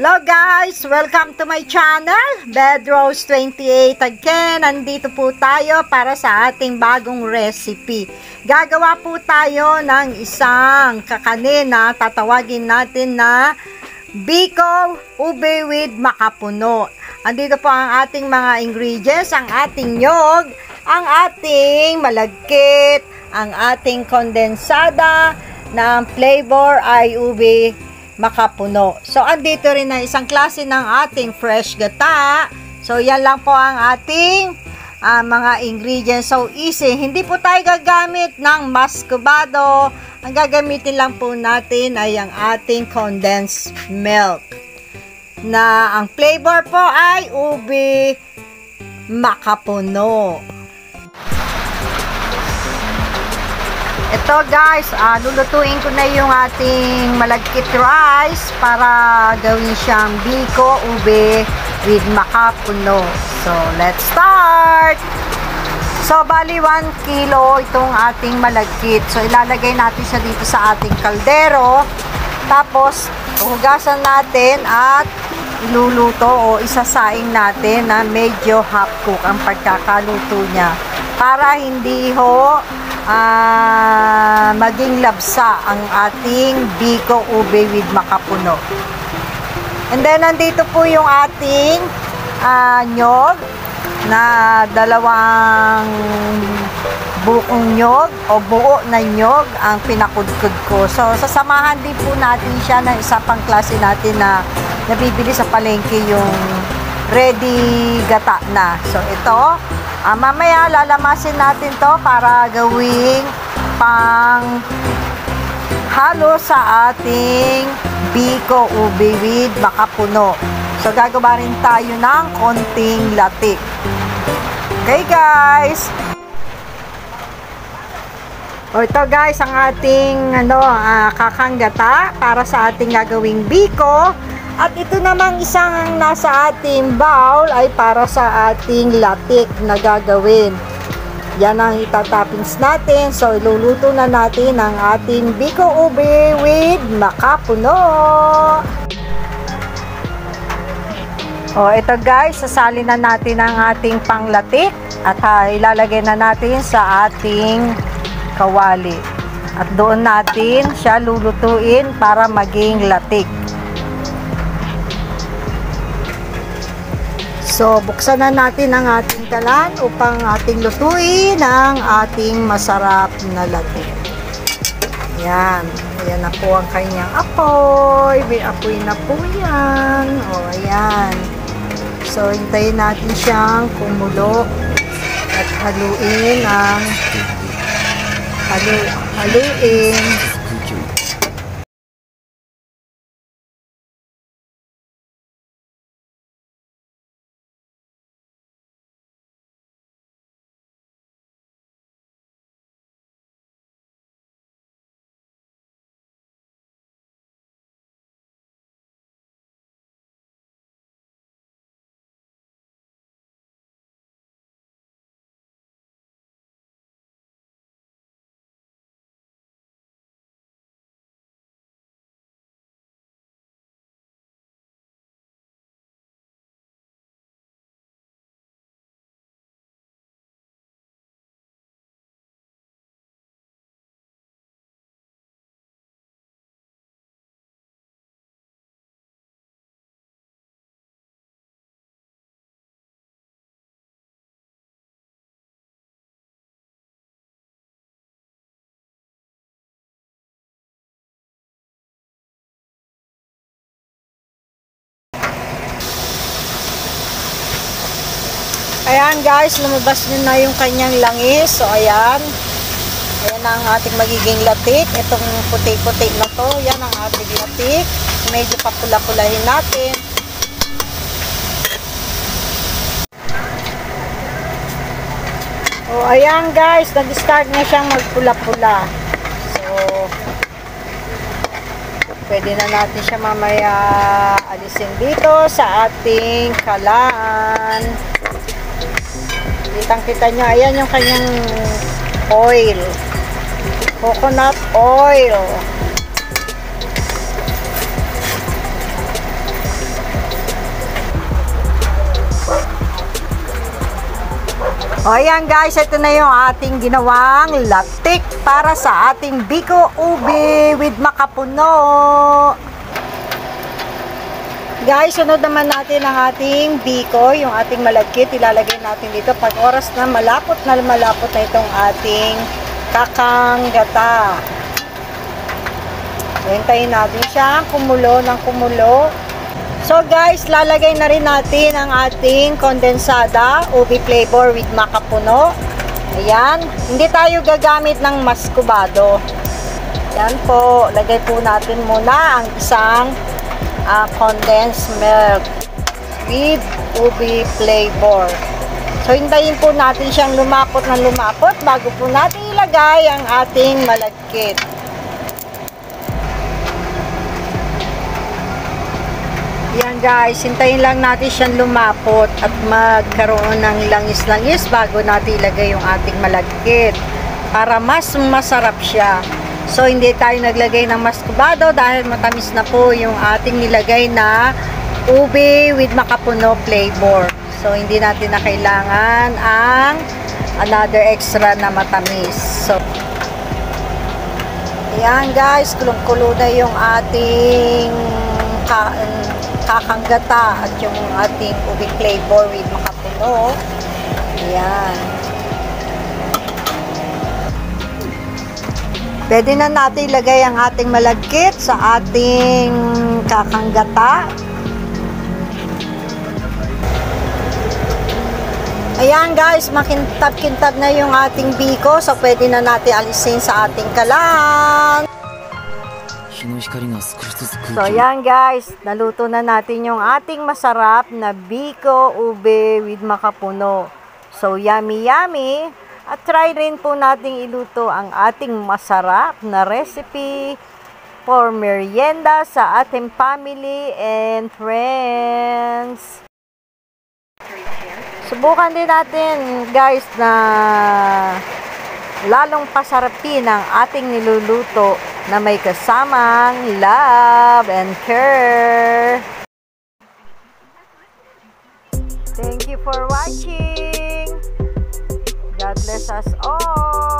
Hello guys! Welcome to my channel, Bedrose28 again. Nandito po tayo para sa ating bagong recipe. Gagawa po tayo ng isang kakanin na tatawagin natin na Biko Ube with Makapuno. Andito po ang ating mga ingredients, ang ating nyog, ang ating malagkit, ang ating kondensada, na ang flavor ay ube makapuno. So, andito rin na isang klase ng ating fresh gata. So, yan lang po ang ating mga ingredients. So, easy. Hindi po tayo gagamit ng muscovado. Ang gagamitin lang po natin ay ang ating condensed milk. Na ang flavor po ay ube makapuno. Ito guys, lulutuin ko na yung ating malagkit rice para gawin siyang biko ube with makapuno. So, let's start! So, bali 1 kilo itong ating malagkit. So, ilalagay natin siya dito sa ating kaldero. Tapos, hugasan natin at iluluto o isasaing natin na medyo half cook ang pagkakaluto niya. Para hindi ho maging labsa ang ating biko ube with makapuno. And then nandito po yung ating nyog na dalawang buong nyog o buo na nyog ang pinakudkod ko. So sasamahan din po natin siya ng isa pang klase natin na nabibili sa palengke, yung ready gata na. So ito, mamaya lalamasin natin to para gawing pang halo sa ating biko ube with makapuno. So gagawa rin tayo ng konting latik. Okay guys. O ito guys ang ating kakanggata para sa ating gagawing biko. At ito namang isang nasa ating bowl ay para sa ating latik na gagawin. Yan ang itatoppings natin. So, iluluto na natin ang ating biko ube with makapuno. O, ito guys, sasali na natin ang ating panglatik at ilalagay na natin sa ating kawali. At doon natin siya lulutuin para maging latik. So, buksan na natin ang ating kalan upang ating lutuin ang ating masarap na latik. Ayan. Ayan na po ang kanyang apoy. May apoy na po yan. O, ayan. So, hintayin natin siyang kumulo at haluin ang haluin. Ayan guys, lumabas na yung kanyang langis. So ayan. Ayan ang ating magiging latik. Itong puti-puti na to, yan ang ating latik. Medyo papula-pulahin natin. O ayan guys, nag-start na siyang magpula-pula. So pwede na natin siya mamaya alisin dito sa ating kalan. Kitang-kita nyo, ayan yung kanyang oil. Coconut oil. O ayan guys, ito na yung ating ginawang latik para sa ating biko ube with makapuno. Guys, sunod naman natin ang ating biko, yung ating malagkit, ilalagay natin dito pag oras na malapot na itong ating kakanggata. Hintayin natin siya kumulo ng kumulo. So guys, lalagay na rin natin ang ating kondensada, ube flavor with makapuno. Ayan, hindi tayo gagamit ng maskubado. Ayan po, lagay po natin muna ang isang condensed milk with ube flavor. So hintayin po natin siyang lumapot ng lumapot bago po natin ilagay ang ating malagkit. Yan guys, hintayin lang natin siyang lumapot at magkaroon ng langis-langis bago natin ilagay yung ating malagkit para mas masarap siya. So hindi tayo naglagay ng maskubado dahil matamis na po yung ating nilagay na ube with makapuno flavor. So hindi natin na kailangan ang another extra na matamis. So yan guys, kulong-kulo na yung ating kakanggata at yung ating ube flavor with makapuno. Ayan. Pwede na natin ilagay ang ating malagkit sa ating kakanggata. Ayan guys, makintab-kintab na yung ating biko. So pwede na natin alisin sa ating kalan. So yan guys, naluto na natin yung ating masarap na biko ube with makapuno. So yummy yummy. At try rin po nating iluto ang ating masarap na recipe for merienda sa ating family and friends. Subukan din natin guys na lalong pasarapin ang ating niluluto na may kasamang love and care. Thank you for watching. God bless us all.